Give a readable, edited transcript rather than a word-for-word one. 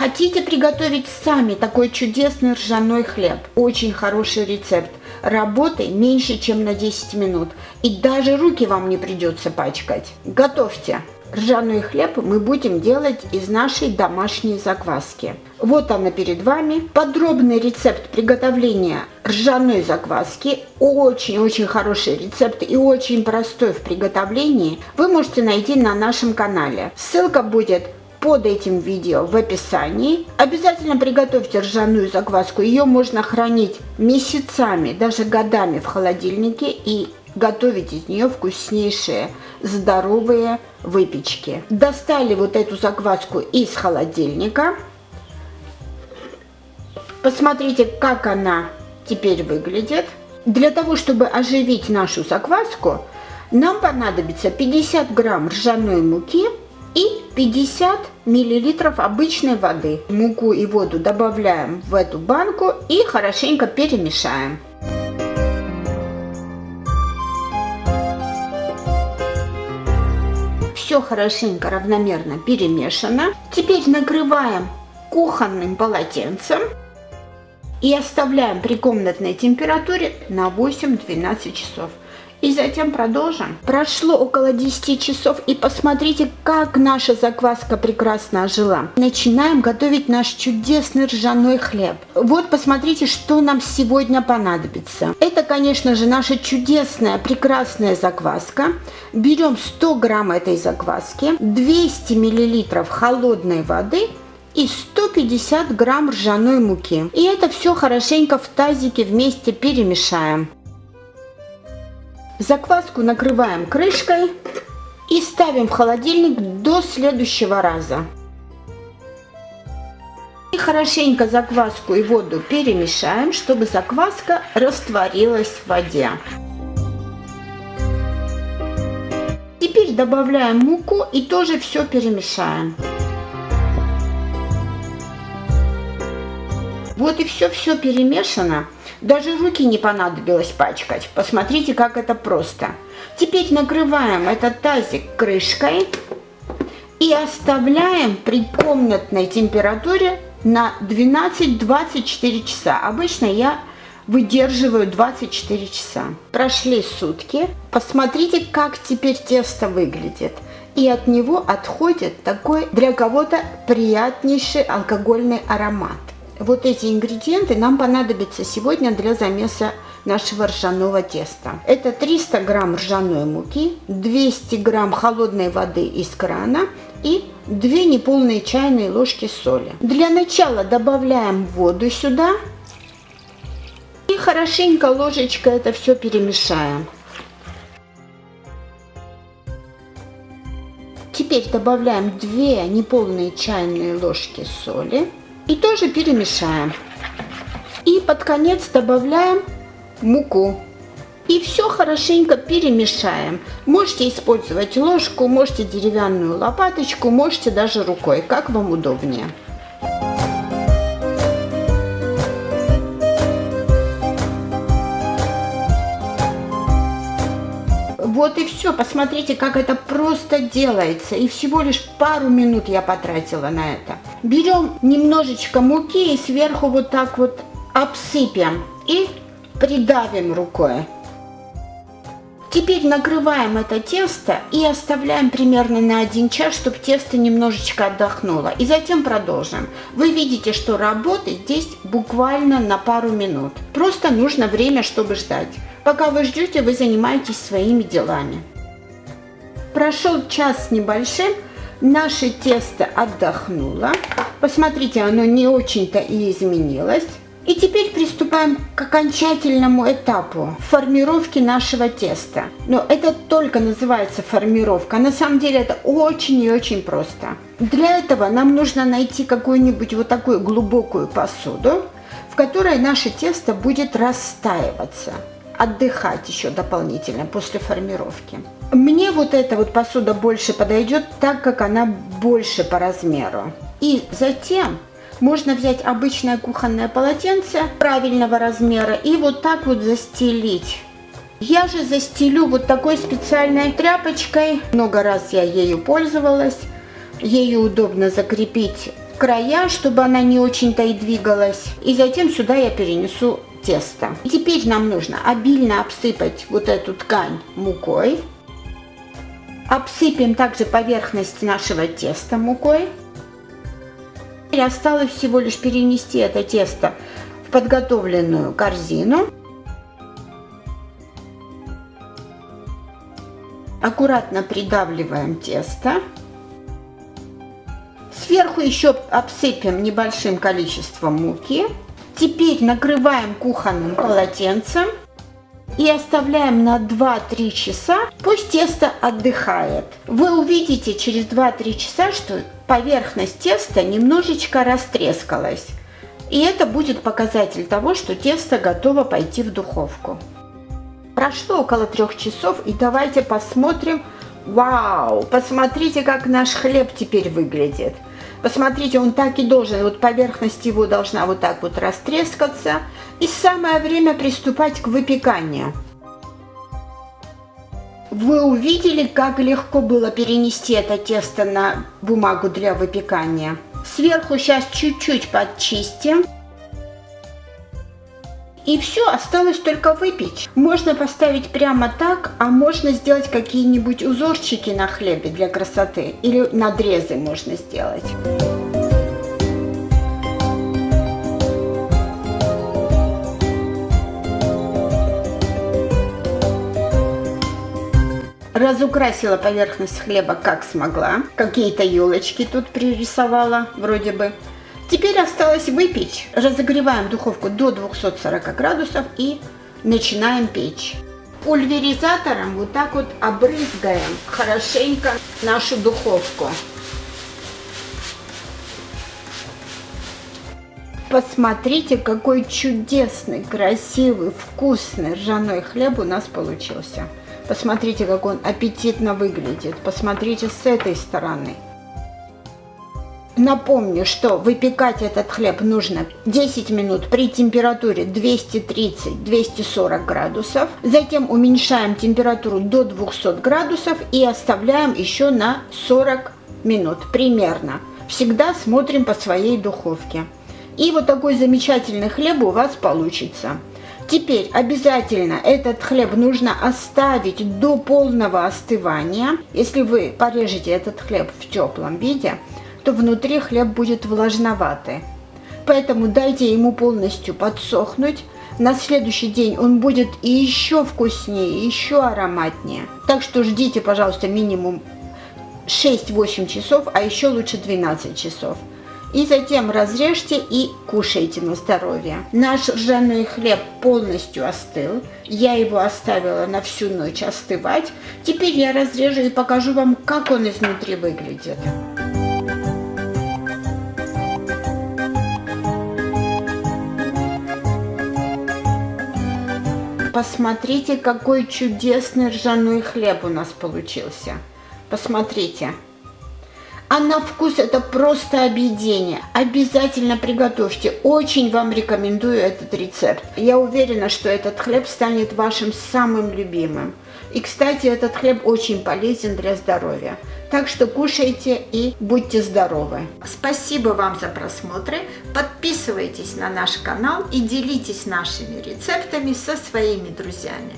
Хотите приготовить сами такой чудесный ржаной хлеб? Очень хороший рецепт. Работы меньше, чем на 10 минут. И даже руки вам не придется пачкать. Готовьте. Ржаной хлеб мы будем делать из нашей домашней закваски. Вот она перед вами. Подробный рецепт приготовления ржаной закваски. Очень-очень хороший рецепт и очень простой в приготовлении. Вы можете найти на нашем канале. Ссылка будет под этим видео в описании. Обязательно приготовьте ржаную закваску. Ее можно хранить месяцами, даже годами в холодильнике и готовить из нее вкуснейшие, здоровые выпечки. Достали вот эту закваску из холодильника. Посмотрите, как она теперь выглядит. Для того, чтобы оживить нашу закваску, нам понадобится 50 грамм ржаной муки и 50 миллилитров обычной воды. Муку и воду добавляем в эту банку и хорошенько перемешаем. Все хорошенько равномерно перемешано. Теперь накрываем кухонным полотенцем и оставляем при комнатной температуре на 8-12 часов. И затем продолжим. Прошло около 10 часов, и посмотрите, как наша закваска прекрасно ожила. Начинаем готовить наш чудесный ржаной хлеб. Вот посмотрите, что нам сегодня понадобится. Это, конечно же, наша чудесная, прекрасная закваска. Берем 100 грамм этой закваски, 200 миллилитров холодной воды и 150 грамм ржаной муки. И это все хорошенько в тазике вместе перемешаем. Закваску накрываем крышкой и ставим в холодильник до следующего раза. И хорошенько закваску и воду перемешаем, чтобы закваска растворилась в воде. Теперь добавляем муку и тоже все перемешаем. Вот и все перемешано. Даже руки не понадобилось пачкать. Посмотрите, как это просто. Теперь накрываем этот тазик крышкой и оставляем при комнатной температуре на 12-24 часа. Обычно я выдерживаю 24 часа. Прошли сутки. Посмотрите, как теперь тесто выглядит. И от него отходит такой для кого-то приятнейший алкогольный аромат. Вот эти ингредиенты нам понадобятся сегодня для замеса нашего ржаного теста. Это 300 грамм ржаной муки, 200 грамм холодной воды из крана и 2 неполные чайные ложки соли. Для начала добавляем воду сюда и хорошенько ложечкой это все перемешаем. Теперь добавляем 2 неполные чайные ложки соли. И тоже перемешаем. И под конец добавляем муку. И все хорошенько перемешаем. Можете использовать ложку, можете деревянную лопаточку, можете даже рукой, как вам удобнее. Вот и все. Посмотрите, как это просто делается. И всего лишь пару минут я потратила на это. Берем немножечко муки и сверху вот так вот обсыпем. И придавим рукой. Теперь накрываем это тесто и оставляем примерно на 1 час, чтобы тесто немножечко отдохнуло. И затем продолжим. Вы видите, что работы здесь буквально на пару минут. Просто нужно время, чтобы ждать. Пока вы ждете, вы занимаетесь своими делами. Прошел час с небольшим, наше тесто отдохнуло. Посмотрите, оно не очень-то и изменилось. И теперь приступаем к окончательному этапу формировки нашего теста. Но это только называется формировка. На самом деле это очень и очень просто. Для этого нам нужно найти какую-нибудь вот такую глубокую посуду, в которой наше тесто будет растаиваться. Отдыхать еще дополнительно после формировки. Мне вот эта вот посуда больше подойдет, так как она больше по размеру. И затем можно взять обычное кухонное полотенце правильного размера и вот так вот застелить. Я же застелю вот такой специальной тряпочкой. Много раз я ею пользовалась. Ею удобно закрепить края, чтобы она не очень-то и двигалась. И затем сюда я перенесу тесто. И теперь нам нужно обильно обсыпать вот эту ткань мукой. Обсыпем также поверхность нашего теста мукой. И осталось всего лишь перенести это тесто в подготовленную корзину. Аккуратно придавливаем тесто. Сверху еще обсыпем небольшим количеством муки. Теперь накрываем кухонным полотенцем и оставляем на 2-3 часа, пусть тесто отдыхает. Вы увидите через 2-3 часа, что поверхность теста немножечко растрескалась. И это будет показатель того, что тесто готово пойти в духовку. Прошло около 3 часов, и давайте посмотрим. Вау! Посмотрите, как наш хлеб теперь выглядит. Посмотрите, он так и должен, вот поверхность его должна вот так вот растрескаться. И самое время приступать к выпеканию. Вы увидели, как легко было перенести это тесто на бумагу для выпекания. Сверху сейчас чуть-чуть подчистим. И все, осталось только выпечь. Можно поставить прямо так, а можно сделать какие-нибудь узорчики на хлебе для красоты. Или надрезы можно сделать. Разукрасила поверхность хлеба как смогла. Какие-то елочки тут пририсовала вроде бы. Теперь осталось выпечь. Разогреваем духовку до 240 градусов и начинаем печь. Пульверизатором вот так вот обрызгаем хорошенько нашу духовку. Посмотрите, какой чудесный, красивый, вкусный ржаной хлеб у нас получился. Посмотрите, как он аппетитно выглядит. Посмотрите с этой стороны. Напомню, что выпекать этот хлеб нужно 10 минут при температуре 230-240 градусов. Затем уменьшаем температуру до 200 градусов и оставляем еще на 40 минут примерно. Всегда смотрим по своей духовке. И вот такой замечательный хлеб у вас получится. Теперь обязательно этот хлеб нужно оставить до полного остывания. Если вы порежете этот хлеб в теплом виде, то внутри хлеб будет влажноватый. Поэтому дайте ему полностью подсохнуть. На следующий день он будет и еще вкуснее, еще ароматнее. Так что ждите, пожалуйста, минимум 6-8 часов, а еще лучше 12 часов. И затем разрежьте и кушайте на здоровье. Наш ржаной хлеб полностью остыл. Я его оставила на всю ночь остывать. Теперь я разрежу и покажу вам, как он изнутри выглядит. Посмотрите, какой чудесный ржаной хлеб у нас получился. Посмотрите. А на вкус это просто объедение. Обязательно приготовьте. Очень вам рекомендую этот рецепт. Я уверена, что этот хлеб станет вашим самым любимым. И, кстати, этот хлеб очень полезен для здоровья. Так что кушайте и будьте здоровы. Спасибо вам за просмотры. Подписывайтесь на наш канал и делитесь нашими рецептами со своими друзьями.